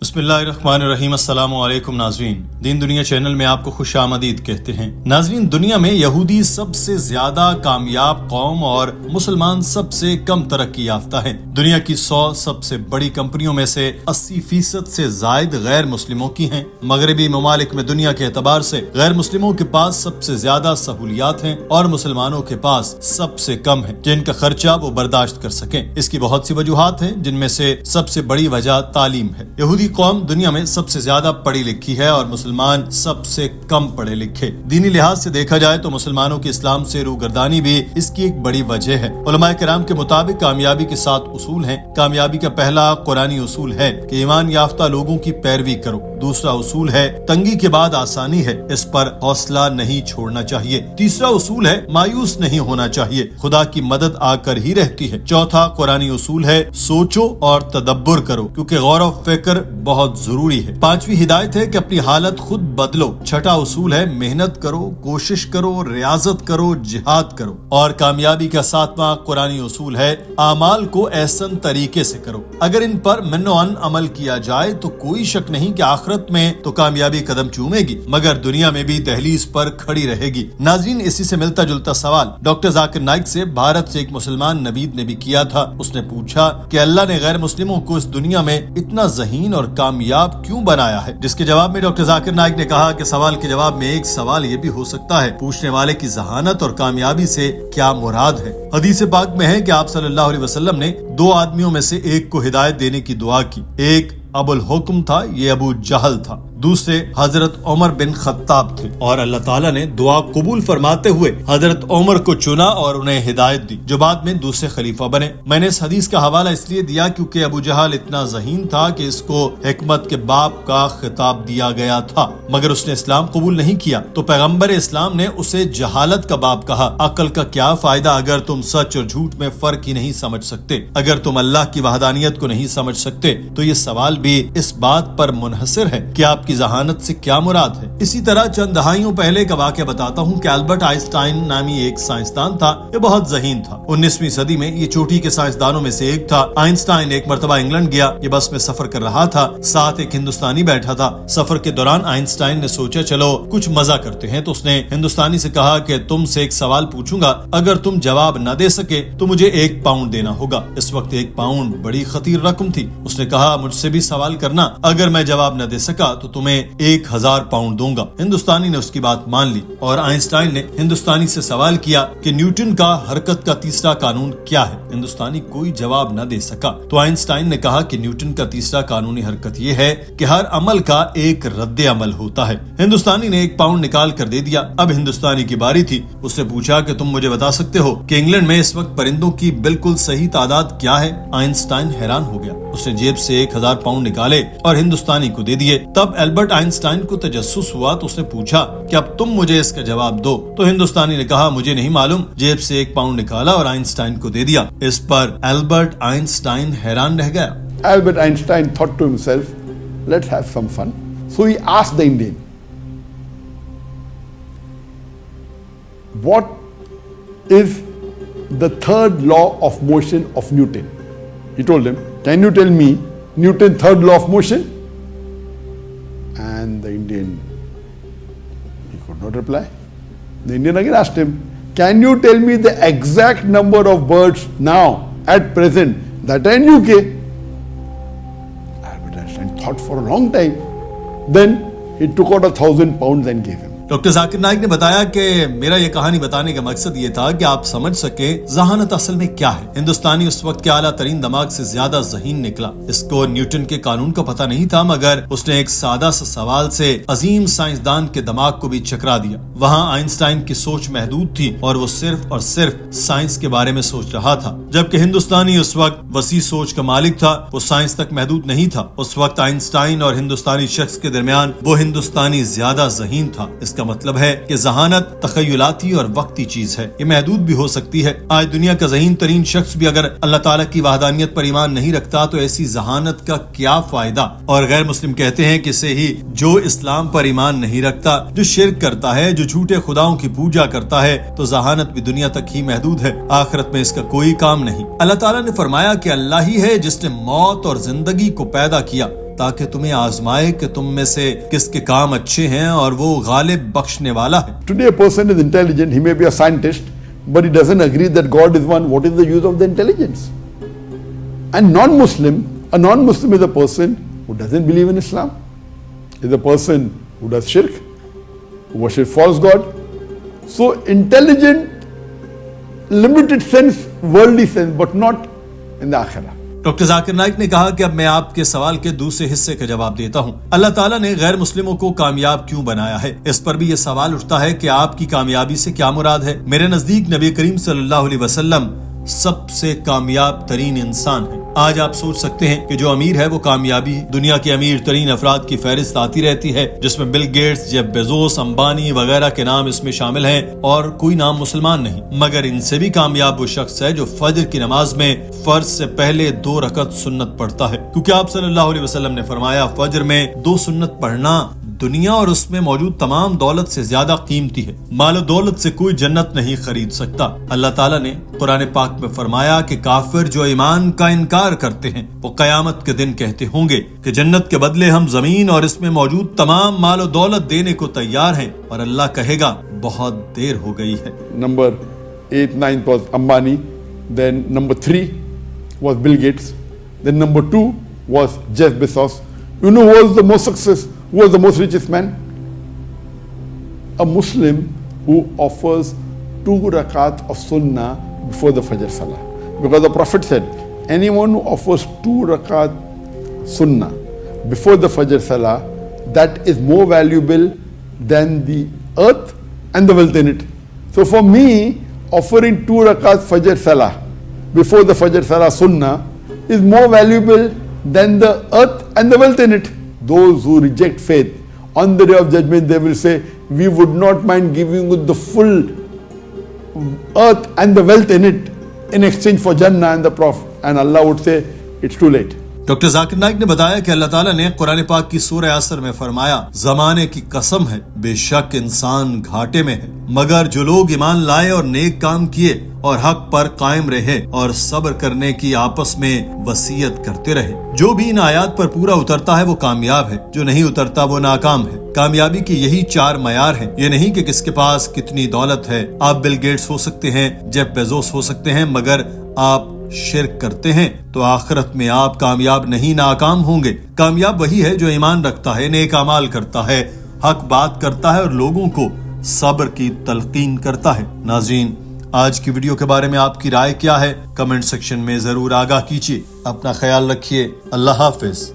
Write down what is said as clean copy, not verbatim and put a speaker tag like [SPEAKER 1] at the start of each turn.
[SPEAKER 1] بسم اللہ الرحمن الرحیم۔ السلام علیکم ناظرین، دین دنیا چینل میں آپ کو خوش آمدید کہتے ہیں۔ ناظرین، دنیا میں یہودی سب سے زیادہ کامیاب قوم اور مسلمان سب سے کم ترقی یافتہ ہیں۔ دنیا کی 100 سب سے بڑی کمپنیوں میں سے 80% سے زائد غیر مسلموں کی ہیں۔ مغربی ممالک میں دنیا کے اعتبار سے غیر مسلموں کے پاس سب سے زیادہ سہولیات ہیں اور مسلمانوں کے پاس سب سے کم ہیں جن کا خرچہ وہ برداشت کر سکیں۔ اس کی بہت سی وجوہات ہیں جن میں سے سب سے بڑی وجہ تعلیم ہے۔ یہودی قوم دنیا میں سب سے زیادہ پڑھی لکھی ہے اور مسلمان سب سے کم پڑھے لکھے۔ دینی لحاظ سے دیکھا جائے تو مسلمانوں کی اسلام سے روگردانی بھی اس کی ایک بڑی وجہ ہے۔ علماء کرام کے مطابق کامیابی کے 7 اصول ہیں۔ کامیابی کا پہلا قرآنی اصول ہے کہ ایمان یافتہ لوگوں کی پیروی کرو۔ دوسرا اصول ہے تنگی کے بعد آسانی ہے، اس پر حوصلہ نہیں چھوڑنا چاہیے۔ تیسرا اصول ہے مایوس نہیں ہونا چاہیے، خدا کی مدد آ کر ہی رہتی ہے۔ چوتھا قرآنی اصول ہے سوچو اور تدبر کرو کیونکہ غور و فکر بہت ضروری ہے۔ پانچویں ہدایت ہے کہ اپنی حالت خود بدلو۔ چھٹا اصول ہے محنت کرو، کوشش کرو، ریاضت کرو، جہاد کرو۔ اور کامیابی کا 7واں قرآنی اصول ہے اعمال کو احسن طریقے سے کرو۔ اگر ان پر منوعن عمل کیا جائے تو کوئی شک نہیں کہ آخرت میں تو کامیابی قدم چومے گی مگر دنیا میں بھی دہلیز پر کھڑی رہے گی۔ ناظرین، اسی سے ملتا جلتا سوال ڈاکٹر ذاکر نائک سے بھارت سے ایک مسلمان نوید نے بھی کیا تھا۔ اس نے پوچھا کہ اللہ نے غیر مسلموں کو اس دنیا میں اتنا ذہین اور کامیاب کیوں بنایا ہے؟ جس کے جواب میں ڈاکٹر ذاکر نائک نے کہا کہ سوال کے جواب میں ایک سوال یہ بھی ہو سکتا ہے، پوچھنے والے کی ذہانت اور کامیابی سے کیا مراد ہے؟ حدیث پاک میں ہے کہ آپ صلی اللہ علیہ وسلم نے 2 آدمیوں میں سے ایک کو ہدایت دینے کی دعا کی۔ ایک ابو الحکم تھا، یہ ابو جہل تھا۔ دوسرے حضرت عمر بن خطاب تھے اور اللہ تعالیٰ نے دعا قبول فرماتے ہوئے حضرت عمر کو چنا اور انہیں ہدایت دی جو بعد میں دوسرے خلیفہ بنے۔ میں نے اس حدیث کا حوالہ اس لیے دیا کیونکہ ابو جہل اتنا ذہین تھا کہ اس کو حکمت کے باپ کا خطاب دیا گیا تھا مگر اس نے اسلام قبول نہیں کیا تو پیغمبر اسلام نے اسے جہالت کا باپ کہا۔ عقل کا کیا فائدہ اگر تم سچ اور جھوٹ میں فرق ہی نہیں سمجھ سکتے؟ اگر تم اللہ کی وحدانیت کو نہیں سمجھ سکتے تو یہ سوال بھی اس بات پر منحصر ہے کہ آپ کی ذہانت سے کیا مراد ہے۔ اسی طرح چند دہائیوں پہلے کا واقعہ بتاتا ہوں کہ البرٹ آئن اسٹائن نامی ایک سائنسدان تھا، یہ بہت ذہین تھا۔ 19ویں صدی میں یہ چوٹی کے سائنسدانوں میں سے ایک تھا۔ آئن اسٹائن ایک مرتبہ انگلینڈ گیا، یہ بس میں سفر کر رہا تھا، ساتھ ایک ہندوستانی بیٹھا تھا۔ سفر کے دوران آئن اسٹائن نے سوچا چلو کچھ مزہ کرتے ہیں، تو اس نے ہندوستانی سے کہا کہ تم سے ایک سوال پوچھوں گا، اگر تم جواب نہ دے سکے تو مجھے 1 پاؤنڈ دینا ہوگا۔ اس وقت 1 پاؤنڈ بڑی خطیر رقم تھی۔ اس نے کہا مجھ سے بھی سوال کرنا، اگر میں جواب نہ دے سکا تو تمہیں 1000 پاؤنڈ دوں گا۔ ہندوستانی نے اس کی بات مان لی اور آئنسٹائن نے ہندوستانی سے سوال کیا کہ نیوٹن کا حرکت کا تیسرا قانون کیا ہے؟ ہندوستانی کوئی جواب نہ دے سکا تو آئنسٹائن نے کہا کہ نیوٹن کا تیسرا قانونی حرکت یہ ہے کہ ہر عمل کا ایک رد عمل ہوتا ہے۔ ہندوستانی نے 1 پاؤنڈ نکال کر دے دیا۔ اب ہندوستانی کی باری تھی۔ اس نے پوچھا کہ تم مجھے بتا سکتے ہو کہ انگلینڈ میں اس وقت پرندوں کی بالکل صحیح تعداد کیا ہے؟ آئنسٹائن حیران ہو گیا۔ اس نے جیب سے 1000 پاؤنڈ نکالے اور ہندوستانی کو دے دیے۔ تب البرٹ آئنسٹائن کو تجسس ہوا تو اس نے پوچھا کہ اب تم مجھے اس کا جواب دو۔ تو ہندوستانی نے کہا مجھے نہیں معلوم۔ جیب سے 1 پاؤنڈ نکالا اور آئنسٹائن کو دے دیا۔ اس پر البرٹ آئنسٹائن حیران رہ گیا۔
[SPEAKER 2] Albert Einstein thought to himself, let's have some fun. So he asked the Indian, what is the 3rd law of motion of Newton? He told him, can you tell me Newton's 3rd law of motion? And the Indian, he could not reply. The Indian again asked him, can you tell me the exact number of birds now at present that are in UK? Albert Einstein thought for a long time. Then he took out 1,000 pounds and gave him.
[SPEAKER 1] Doctor Zakir Naik نے بتایا کہ میرا یہ کہانی بتانے کا مقصد یہ تھا کہ آپ سمجھ سکیں ذہانت اصل میں کیا ہے۔ ہندوستانی اس وقت کے اعلیٰ ترین دماغ سے زیادہ ذہین نکلا۔ اس کو نیوٹن کے قانون کا پتہ نہیں تھا مگر اس نے ایک سادہ سا سوال سے عظیم سائنسدان کے دماغ کو بھی چکرا دیا۔ وہاں آئنسٹائن کی سوچ محدود تھی اور وہ صرف اور صرف سائنس کے بارے میں سوچ رہا تھا، جبکہ ہندوستانی اس وقت وسیع سوچ کا مالک تھا، وہ سائنس تک محدود نہیں تھا۔ اس وقت آئنسٹائن اور ہندوستانی شخص کے درمیان وہ ہندوستانی زیادہ ذہین تھا۔ اس کا مطلب ہے کہ ذہانت تخیلاتی اور وقتی چیز ہے، یہ محدود بھی ہو سکتی ہے۔ آج دنیا کا ذہین ترین شخص بھی اگر اللہ تعالیٰ کی وحدانیت پر ایمان نہیں رکھتا تو ایسی ذہانت کا کیا فائدہ؟ اور غیر مسلم کہتے ہیں کہ سے ہی جو اسلام پر ایمان نہیں رکھتا، جو شرک کرتا ہے، جو جھوٹے خداؤں کی پوجا کرتا ہے، تو ذہانت بھی دنیا تک ہی محدود ہے، آخرت میں اس کا کوئی کام نہیں۔ اللہ تعالیٰ نے فرمایا کہ اللہ ہی ہے جس نے موت اور زندگی کو پیدا کیا، تاکہ تمہیں آزمائے کہ تم میں سے کس کے کام اچھے ہیں اور وہ غالب بخشنے والا ہے.
[SPEAKER 2] Today a person is intelligent, he may be a scientist, but he doesn't agree that God is one. What is the use of the intelligence? And a non-Muslim is a person who doesn't believe in Islam, is a person who does shirk, who worships false God. So intelligent, limited sense, worldly sense, but not in the akhirah.
[SPEAKER 1] Doctor Zakir Naik نے کہا کہ اب میں آپ کے سوال کے دوسرے حصے کا جواب دیتا ہوں. اللہ تعالیٰ نے غیر مسلموں کو کامیاب کیوں بنایا ہے؟ اس پر بھی یہ سوال اٹھتا ہے کہ آپ کی کامیابی سے کیا مراد ہے؟ میرے نزدیک نبی کریم صلی اللہ علیہ وسلم سب سے کامیاب ترین انسان ہے. آج آپ سوچ سکتے ہیں کہ جو امیر ہے وہ کامیابی ہے. دنیا کے امیر ترین افراد کی فہرست آتی رہتی ہے جس میں Bill Gates, Jeff Bezos, Ambani وغیرہ کے نام اس میں شامل ہیں اور کوئی نام مسلمان نہیں. مگر ان سے بھی کامیاب وہ شخص ہے جو فجر کی نماز میں فرض سے پہلے 2 رکعت سنت پڑھتا ہے، کیونکہ آپ صلی اللہ علیہ وسلم نے فرمایا فجر میں 2 سنت پڑھنا دنیا اور اس میں موجود تمام دولت سے زیادہ قیمتی ہے. مال و دولت سے کوئی جنت نہیں خرید سکتا. اللہ تعالیٰ نے قرآن پاک میں فرمایا کہ کافر جو ایمان کا انکار کرتے ہیں وہ قیامت کے دن کہتے ہوں گے کہ جنت کے بدلے ہم زمین اور اس میں موجود تمام مال و دولت دینے کو تیار ہیں، اور اللہ کہے گا بہت دیر ہو گئی ہے.
[SPEAKER 2] Number 8, 9 was Ambani, then number 3 was Bill Gates, then number 2 was Jeff Bezos. You know who was the most successful? Who was the most richest man? A Muslim who offers 2 rakat of sunnah before the Fajr Salah. Because the Prophet said, anyone who offers 2 rakat sunnah before the Fajr Salah, that is more valuable than the earth and the wealth in it. So for me, offering 2 rakat Fajr Salah before the Fajr Salah sunnah is more valuable than the earth and the wealth in it. Those who reject faith, on the day of judgment, they will say, we would not mind giving you the full earth and the wealth in it in exchange for Jannah and the Prophet. And Allah would say, it's too late.
[SPEAKER 1] Doctor Zakir Naik نے بتایا کہ اللہ تعالیٰ نے قرآن پاک کی سورہ عصر میں فرمایا زمانے کی قسم ہے بے شک انسان گھاٹے میں ہے مگر جو لوگ ایمان لائے اور نیک کام کیے اور حق پر قائم رہے اور صبر کرنے کی آپس میں وصیت کرتے رہے. جو بھی ان آیات پر پورا اترتا ہے وہ کامیاب ہے، جو نہیں اترتا وہ ناکام ہے. کامیابی کی یہی 4 معیار ہیں. یہ نہیں کہ کس کے پاس کتنی دولت ہے. آپ بل گیٹس ہو سکتے ہیں، جیف بیزوس ہو سکتے ہیں، مگر آپ شرک کرتے ہیں تو آخرت میں آپ کامیاب نہیں ناکام ہوں گے. کامیاب وہی ہے جو ایمان رکھتا ہے، نیک اعمال کرتا ہے، حق بات کرتا ہے اور لوگوں کو صبر کی تلقین کرتا ہے. ناظرین، آج کی ویڈیو کے بارے میں آپ کی رائے کیا ہے؟ کمنٹ سیکشن میں ضرور آگاہ کیجیے. اپنا خیال رکھیے. اللہ حافظ.